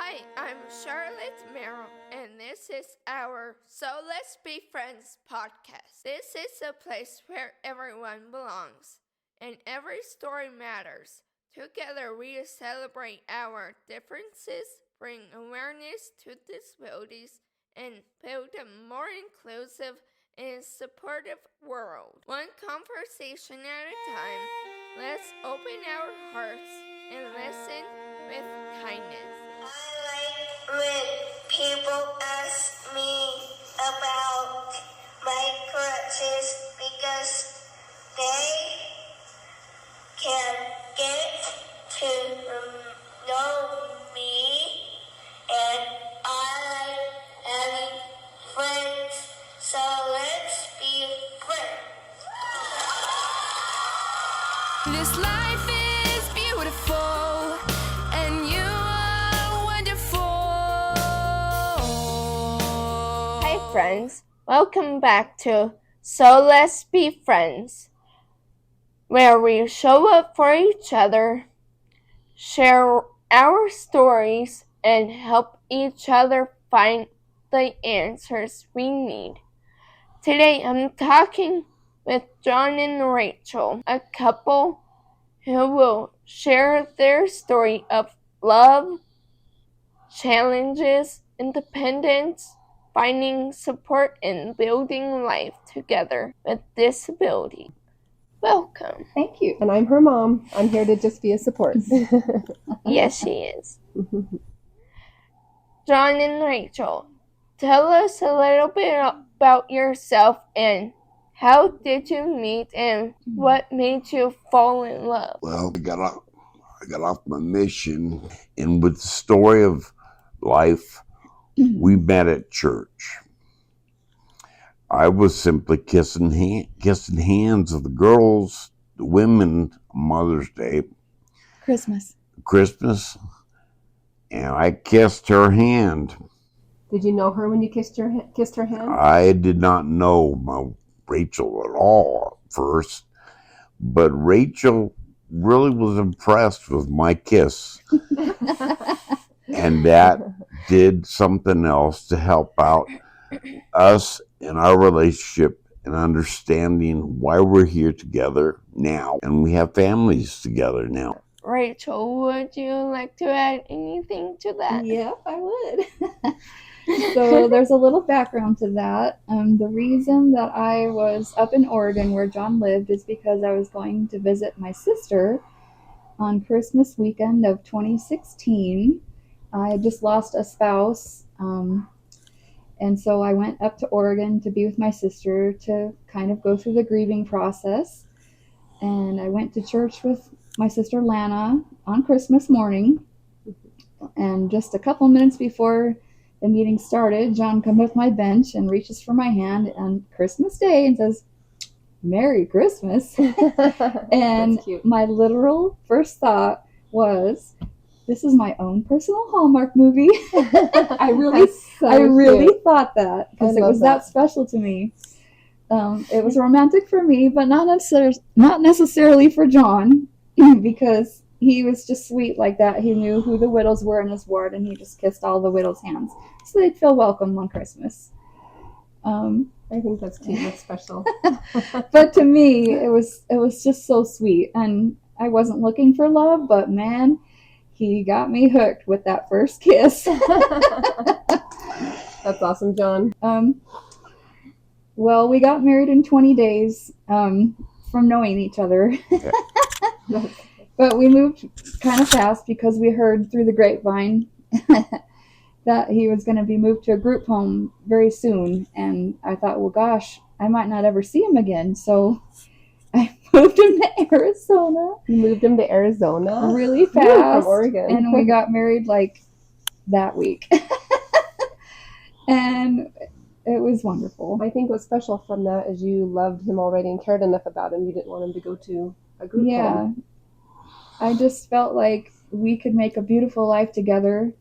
Hi, I'm Charlotte Merrill, and this is our So Let's Be Friends podcast. This is a place where everyone belongs, and every story matters. Together we celebrate our differences, bring awareness to disabilities, and build a more inclusive and supportive world. One conversation at a time, let's open our hearts and listen with kindness. I like when people ask me about my crutches because they can get to know me, and I like having friends, so let's be friends. This life is beautiful, and you are wonderful. Hi friends, welcome back to So Let's Be Friends, where we show up for each other, share our stories, and help each other find the answers we need. Today I'm talking with John and Rachel, a couple who will share their story of love, challenges, independence, finding support, and building life together with disability. Welcome. Thank you. And I'm her mom. I'm here to just be a support. Yes, she is. John and Rachel, tell us a little bit about yourself and how did you meet and what made you fall in love? Well, I got off my mission, and with the story of life, we met at church. I was simply kissing hands of the girls, the women, Mother's Day, Christmas, and I kissed her hand. Did you know her when you kissed her hand? I did not know my Rachel at all at first, but Rachel really was impressed with my kiss. And that did something else to help out us in our relationship and understanding why we're here together now. And we have families together now. Rachel, would you like to add anything to that? Yep, I would. So there's a little background to that. The reason that I was up in Oregon where John lived is because I was going to visit my sister on Christmas weekend of 2016. I had just lost a spouse, and so I went up to Oregon to be with my sister to kind of go through the grieving process. And I went to church with my sister Lana on Christmas morning, and just a couple minutes before the meeting started, John comes up my bench and reaches for my hand on Christmas Day and says, "Merry Christmas." And my literal first thought was, this is my own personal Hallmark movie. I really thought that because it was that special to me. It was romantic for me, but not necessarily for John, because he was just sweet like that. He knew who the widows were in his ward, and he just kissed all the widows' hands so they'd feel welcome on Christmas. I think that's cute. That's special. But to me, it was just so sweet, and I wasn't looking for love, but man, he got me hooked with that first kiss. That's awesome, John. Well, we got married in 20 days from knowing each other. But we moved kind of fast because we heard through the grapevine that he was going to be moved to a group home very soon. And I thought, well, gosh, I might not ever see him again. So I moved him to Arizona. You moved him to Arizona? Really fast. From Oregon. And we got married like that week. And it was wonderful. I think what's special from that is you loved him already and cared enough about him. You didn't want him to go to a group home. I just felt like we could make a beautiful life together,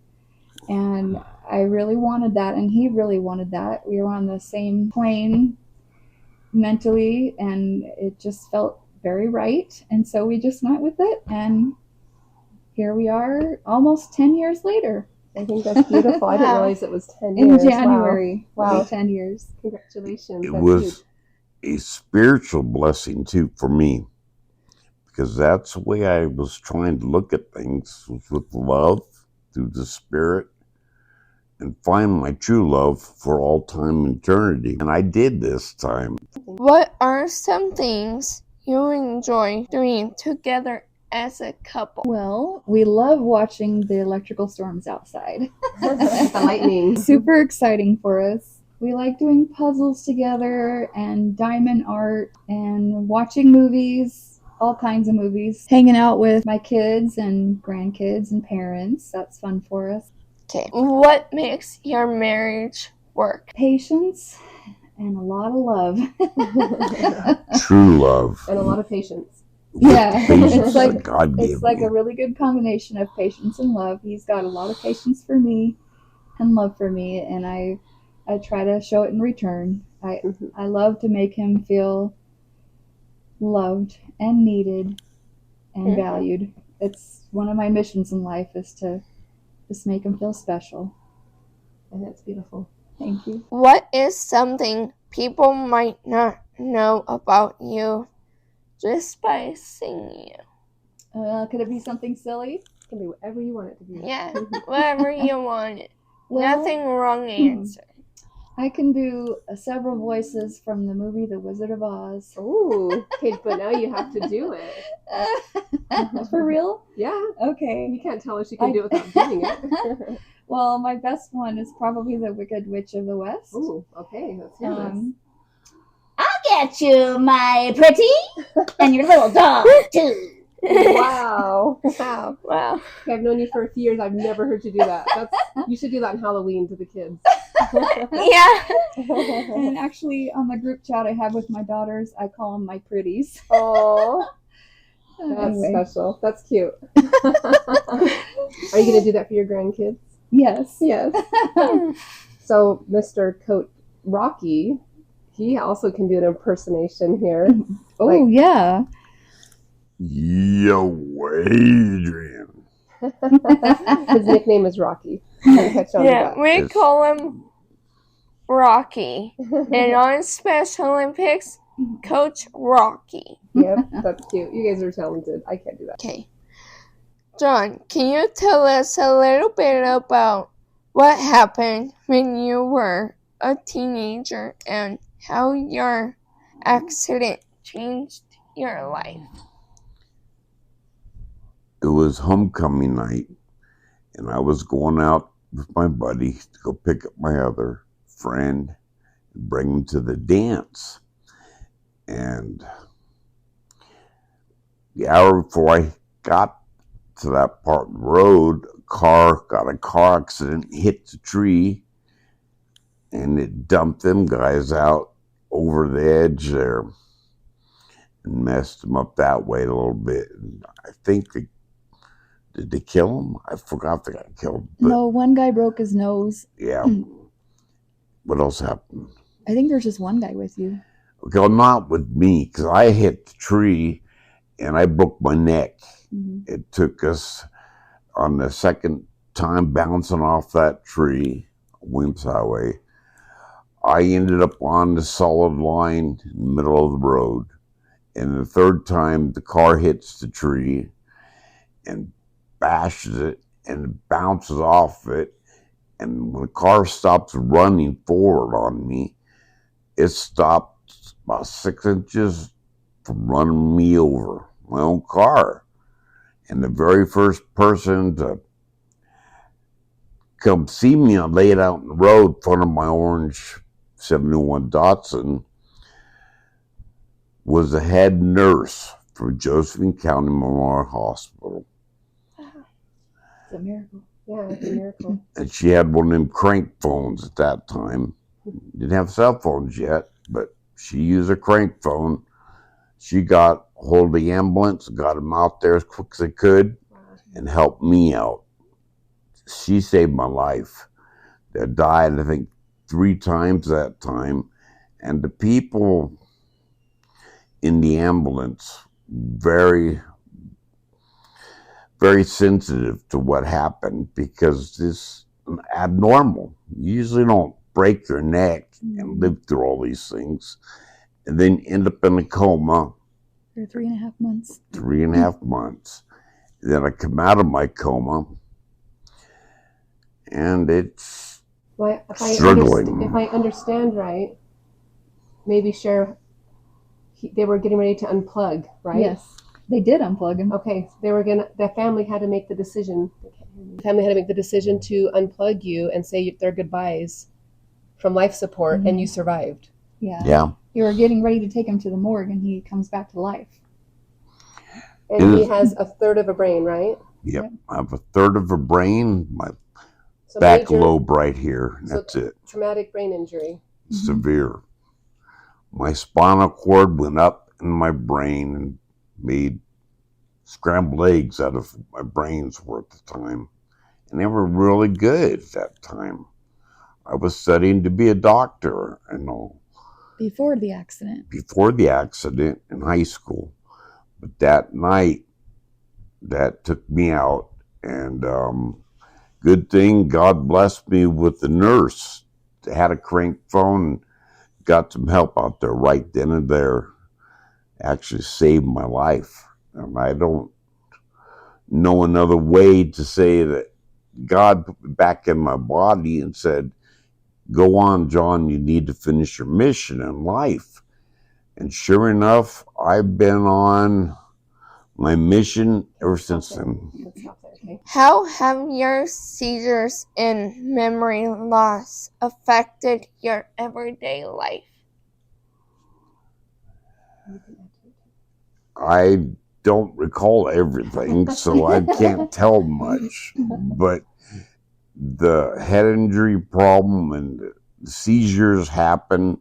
and I really wanted that, and he really wanted that. We were on the same plane mentally, and it just felt very right, and so we just went with it, and here we are almost 10 years later. I think that's beautiful. I didn't Wow. realize it was 10 In years. January, Wow. it'll Wow. be 10 years. Congratulations. It That's was a spiritual blessing too for me, because that's the way I was trying to look at things, was with love through the Spirit, and find my true love for all time and eternity. And I did this time. What are some things you enjoy doing together as a couple? Well, we love watching the electrical storms outside. The lightning. Super exciting for us. We like doing puzzles together and diamond art and watching movies, all kinds of movies. Hanging out with my kids and grandkids and parents. That's fun for us. Okay. What makes your marriage work? Patience and a lot of love. True love. And a lot of patience. Yeah, Patience it's like that God gave it's like me. a really good combination of patience and love. He's got a lot of patience for me and love for me, and I try to show it in return. I love to make him feel loved and needed and valued. It's one of my missions in life is to just make him feel special. And that's beautiful. Thank you. What is something people might not know about you just by seeing you? Could it be something silly? It can be whatever you want it to be. Yeah, whatever you want it. Well, Nothing wrong answer. I can do several voices from the movie The Wizard of Oz. Ooh. Okay, but now you have to do it. For real? Yeah. Okay. You can't tell us you can do it without doing it. Well, my best one is probably The Wicked Witch of the West. Ooh, okay. Let's hear this. I'll get you, my pretty, and your little dog, too. Wow. Wow. Wow. Okay, I've known you for a few years. I've never heard you do that. You should do that on Halloween to the kids. Yeah. And actually, on the group chat I have with my daughters, I call them my pretties. Oh, that's Anyway, special. That's cute. Are you going to do that for your grandkids? yes. Yes. So, Mr. Coach Rocky, he also can do an impersonation here. Oh, yeah. Yo, Adrian. His nickname is Rocky. I'll catch on to Yeah, that. we Yes. call him Rocky. And on Special Olympics, Coach Rocky. Yep, that's cute. You guys are talented. I can't do that. Okay. John, can you tell us a little bit about what happened when you were a teenager and how your accident changed your life? It was homecoming night, and I was going out with my buddy to go pick up my other friend and bring him to the dance. And the hour before I got to that part of the road, got a car accident, hit the tree, and it dumped them guys out over the edge there and messed them up that way a little bit. And I think did they kill him? I forgot they got killed. But No, one guy broke his nose. yeah. What else happened? I think there's just one guy with you. Okay, well, not with me, because I hit the tree and I broke my neck. Mhm. It took us on the second time bouncing off that tree, Williams Highway. I ended up on the solid line in the middle of the road. And the third time, the car hits the tree and bashes it and bounces off it. And when the car stops running forward on me, it stopped about 6 inches from running me over, my own car. And the very first person to come see me, I laid out in the road in front of my orange 71 Datsun, was the head nurse for Josephine County Memorial Hospital. It's a miracle. Yeah, it's a miracle. And she had one of them crank phones at that time. Didn't have cell phones yet, but she used a crank phone. She got hold of the ambulance, got him out there as quick as they could, and helped me out. She saved my life. I died, I think, 3 times that time. And the people in the ambulance, very, very sensitive to what happened, because this abnormal. You usually don't break your neck and live through all these things and then end up in a coma. For 3.5 months. 3.5 months. Then I come out of my coma, and it's struggling. If I understand right, maybe Sheriff, they were getting ready to unplug, right? Yes, they did unplug him. Okay, the family had to make the decision. The family had to make the decision to unplug you and say their goodbyes from life support, and you survived. Yeah. You were getting ready to take him to the morgue, and he comes back to life. And he has a third of a brain, right? Yep. I have a third of a brain, my back lobe right here. That's it. Traumatic brain injury. Severe. My spinal cord went up in my brain and made scrambled eggs out of my brains worth of time. And they were really good at that time. I was studying to be a doctor, Before the accident. Before the accident in high school. But that night, that took me out. And good thing God blessed me with the nurse. They had a crank phone and got some help out there right then and there. Actually saved my life. And I don't know another way to say that God put me back in my body and said, go on, John, you need to finish your mission in life. And sure enough, I've been on my mission ever since then. How have your seizures and memory loss affected your everyday life? I don't recall everything, so I can't tell much. But the head injury problem and the seizures happen.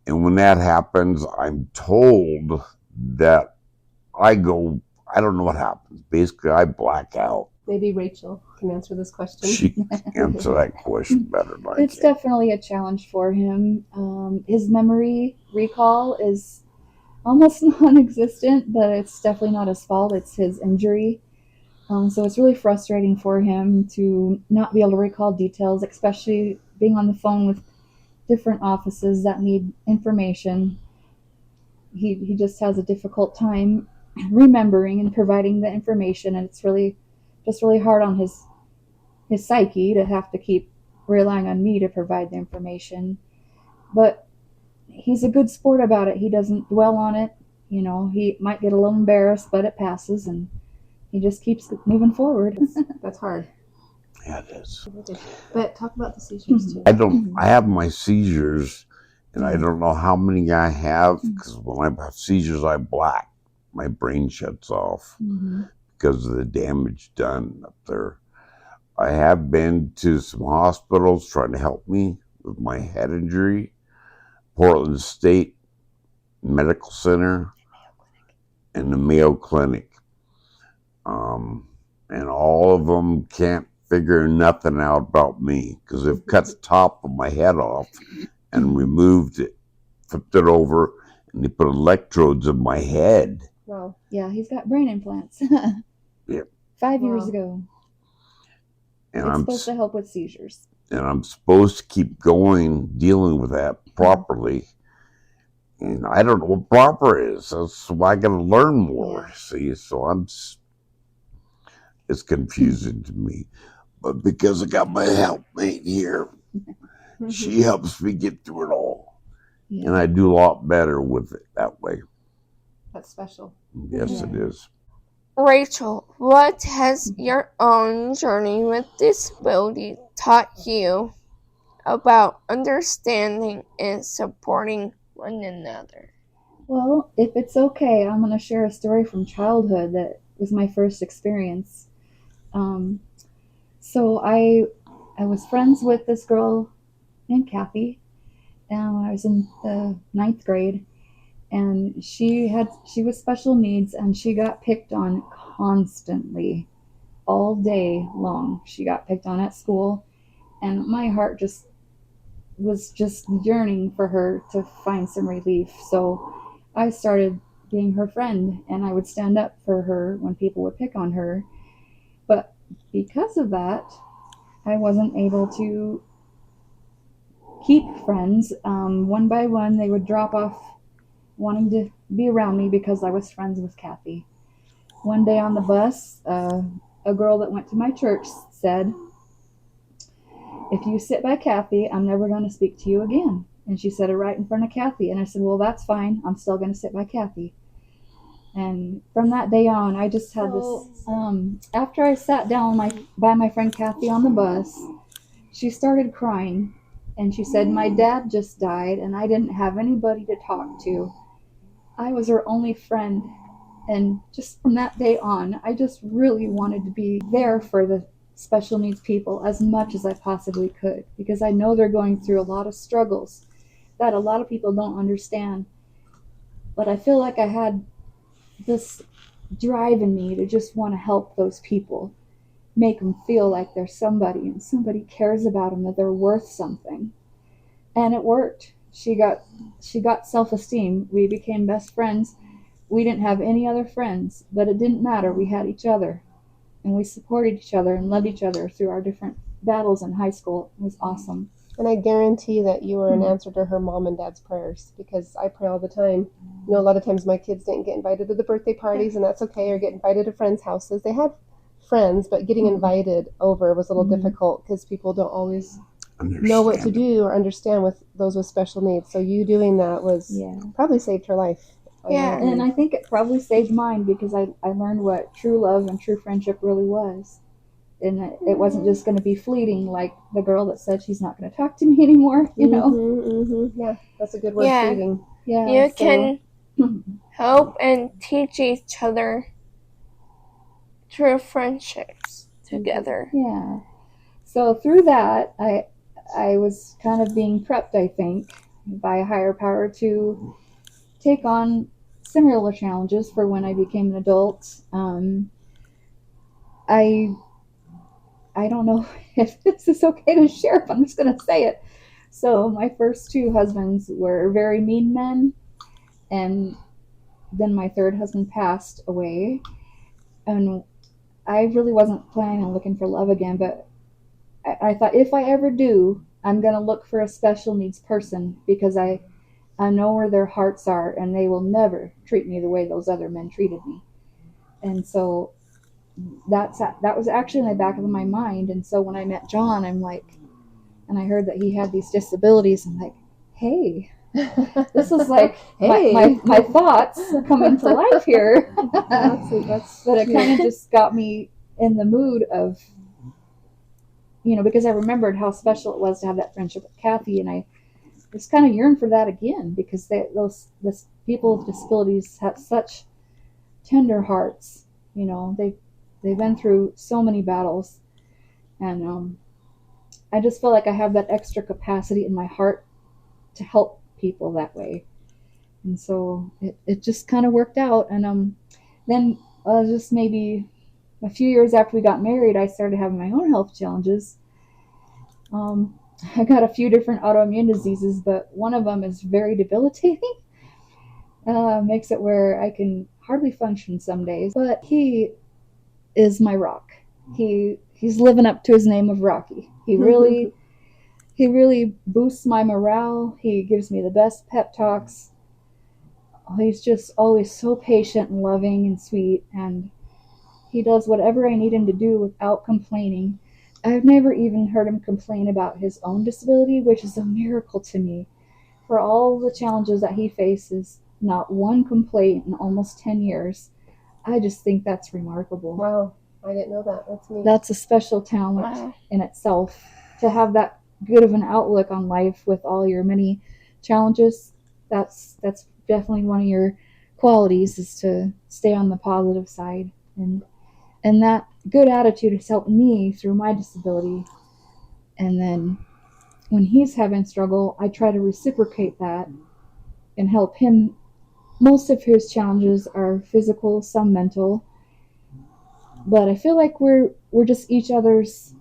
And when that happens, I'm told that I don't know what happens. Basically, I black out. Maybe Rachel can answer this question. She can answer that question better than I can. It's definitely a challenge for him. His memory recall is almost non-existent, but it's definitely not his fault. It's his injury. So it's really frustrating for him to not be able to recall details, especially being on the phone with different offices that need information. He just has a difficult time remembering and providing the information, and it's really hard on his psyche to have to keep relying on me to provide the information. But he's a good sport about it. He doesn't dwell on it. He might get a little embarrassed, but it passes, and he just keeps moving forward. That's hard. Yeah, it is. But talk about the seizures too. I have my seizures, and I don't know how many I have, because when I have seizures, I black. My brain shuts off because of the damage done up there. I have been to some hospitals trying to help me with my head injury. Portland State Medical Center and the Mayo Clinic. And all of them can't figure nothing out about me because they've cut the top of my head off and removed it, flipped it over, and they put electrodes in my head. Wow. Yeah, he's got brain implants. Yep. 5 years ago. And it's supposed to help with seizures. And I'm supposed to keep going, dealing with that properly. And I don't know what proper is, so I got to learn more. See, so it's confusing to me. But because I got my helpmate here, she helps me get through it all. Yeah. And I do a lot better with it that way. That's special. Yes, it is. Rachel, what has your own journey with disability taught you about understanding and supporting one another? Well, if it's okay, I'm going to share a story from childhood that was my first experience. So I was friends with this girl named Kathy, and I was in the 9th grade, and she was special needs, and she got picked on constantly, all day long. She got picked on at school, and my heart was yearning for her to find some relief. So I started being her friend, and I would stand up for her when people would pick on her. But because of that, I wasn't able to keep friends. One by one, they would drop off wanting to be around me because I was friends with Kathy. One day on the bus, a girl that went to my church said, "If you sit by Kathy, I'm never going to speak to you again." And she said it right in front of Kathy. And I said, "Well, that's fine. I'm still going to sit by Kathy." And from that day on, I just had this. After I sat down by my friend Kathy on the bus, she started crying. And she said, "My dad just died, and I didn't have anybody to talk to. I was her only friend." And just from that day on, I just really wanted to be there for the special needs people as much as I possibly could, because I know they're going through a lot of struggles that a lot of people don't understand. But I feel like I had this drive in me to just want to help those people, make them feel like they're somebody and somebody cares about them, that they're worth something. And it worked. She got self-esteem. We became best friends. We didn't have any other friends, but it didn't matter. We had each other, and we supported each other and loved each other through our different battles in high school. It was awesome. And I guarantee that you were an answer to her mom and dad's prayers, because I pray all the time. You know, a lot of times my kids didn't get invited to the birthday parties, and that's okay, or get invited to friends' houses. They had friends, but getting invited over was a little difficult because people don't always know what to do or understand with those with special needs. So you doing that was probably saved her life. Yeah. And I think it probably saved mine, because I learned what true love and true friendship really was. And it wasn't just going to be fleeting, like the girl that said she's not going to talk to me anymore, you know? Yeah, that's a good word, fleeting. Yeah, You can help and teach each other true friendships together. Yeah. So through that, I was kind of being prepped, I think, by a higher power to take on similar challenges for when I became an adult. I don't know if this is okay to share, but I'm just going to say it. So my first two husbands were very mean men, and then my third husband passed away, and I really wasn't planning on looking for love again, but I thought, if I ever do, I'm going to look for a special needs person, because I know where their hearts are, and they will never treat me the way those other men treated me. And so that was actually in the back of my mind. And so when I met John, I'm like, and I heard that he had these disabilities, I'm like, hey, this is like my thoughts coming to life here. But it kind of just got me in the mood of, you know, because I remembered how special it was to have that friendship with Kathy, and I just kind of yearned for that again, because those people with disabilities have such tender hearts. You know, they've been through so many battles, and I just feel like I have that extra capacity in my heart to help people that way. And so it just kind of worked out. And then just maybe a few years after we got married, I started having my own health challenges. I got a few different autoimmune diseases, but one of them is very debilitating. Makes it where I can hardly function some days. But he is my rock. He's living up to his name of Rocky. He really boosts my morale. He gives me the best pep talks. He's just always so patient and loving and sweet, and he does whatever I need him to do without complaining. I've never even heard him complain about his own disability, which is a miracle to me. For all the challenges that he faces, not one complaint in almost 10 years. I just think that's remarkable. Wow, I didn't know that. That's neat. That's a special talent in itself, to have that good of an outlook on life with all your many challenges. That's definitely one of your qualities, is to stay on the positive side, and that good attitude has helped me through my disability. And then when he's having struggle, I try to reciprocate that and help him. Most of his challenges are physical, some mental, but I feel like we're just each other's,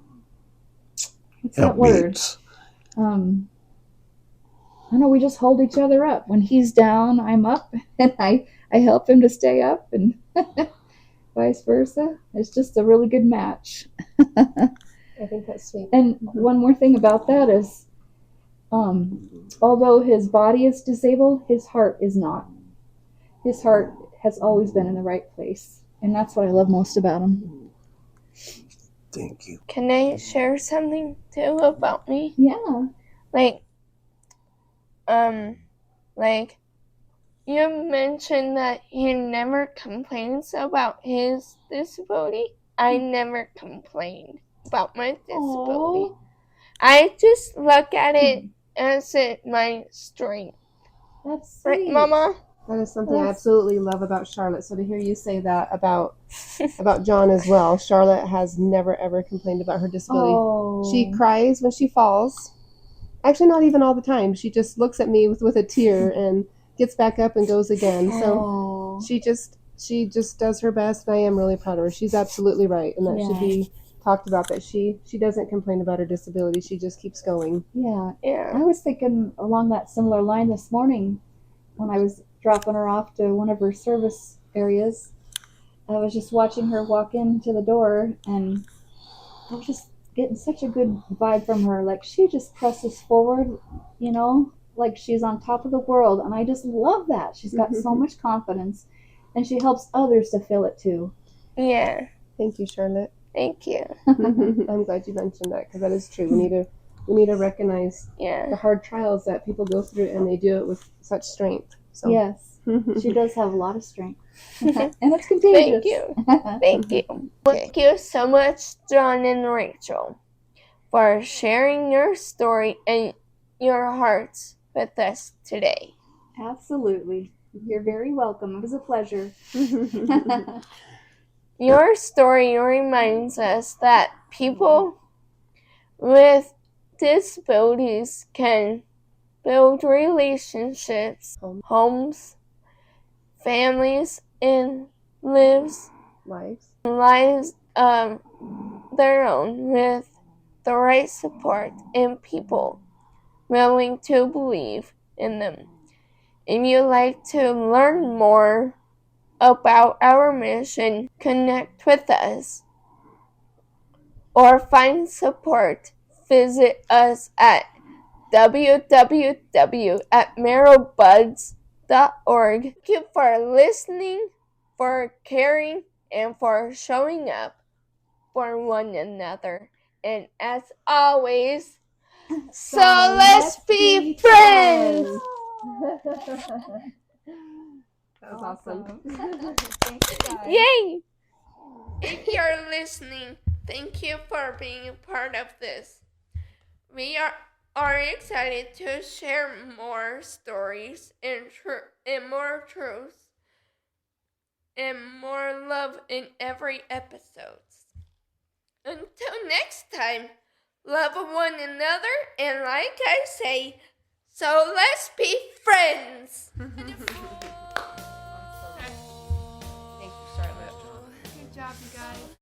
what's that word? I don't know, we just hold each other up. When he's down, I'm up, and I help him to stay up, and vice versa. It's just a really good match. I think that's sweet. And one more thing about that is, although his body is disabled, his heart is not. His heart has always been in the right place. And that's what I love most about him. Thank you. Can I share something too about me? Yeah. Like you mentioned that he never complains about his disability. I never complained about my disability. Aww. I just look at it as my strength. That's Right, sweet. Mama? That is something I absolutely love about Charlotte. So to hear you say that about John as well, Charlotte has never ever complained about her disability. Oh. She cries when she falls. Actually, not even all the time. She just looks at me with a tear and gets back up and goes again. So she just does her best, and I am really proud of her. She's absolutely right, and that should be talked about. That she doesn't complain about her disability. She just keeps going. Yeah. Yeah. I was thinking along that similar line this morning when I was dropping her off to one of her service areas. I was just watching her walk into the door, and I was just getting such a good vibe from her. Like, she just presses forward, you know, like she's on top of the world. And I just love that. She's got so much confidence, and she helps others to feel it too. Yeah. Thank you, Charlotte. Thank you. I'm glad you mentioned that, because that is true. We need to recognize the hard trials that people go through, and they do it with such strength. So. Yes, she does have a lot of strength. And it's contagious. Thank you. Thank you. Thank you so much, John and Rachel, for sharing your story and your hearts with us today. Absolutely. You're very welcome. It was a pleasure. Your story reminds us that people with disabilities can build relationships, homes, families, and lives of their own with the right support and people willing to believe in them. If you'd like to learn more about our mission, connect with us, or find support, visit us at www.marrowbuds.org. Thank you for listening, for caring, and for showing up for one another. And as always, so let's be friends! That was awesome. Thank you, guys. Yay! If you're listening, thank you for being a part of this. We are excited to share more stories and more truths and more love in every episode. Until next time, love one another, and like I say, so let's be friends.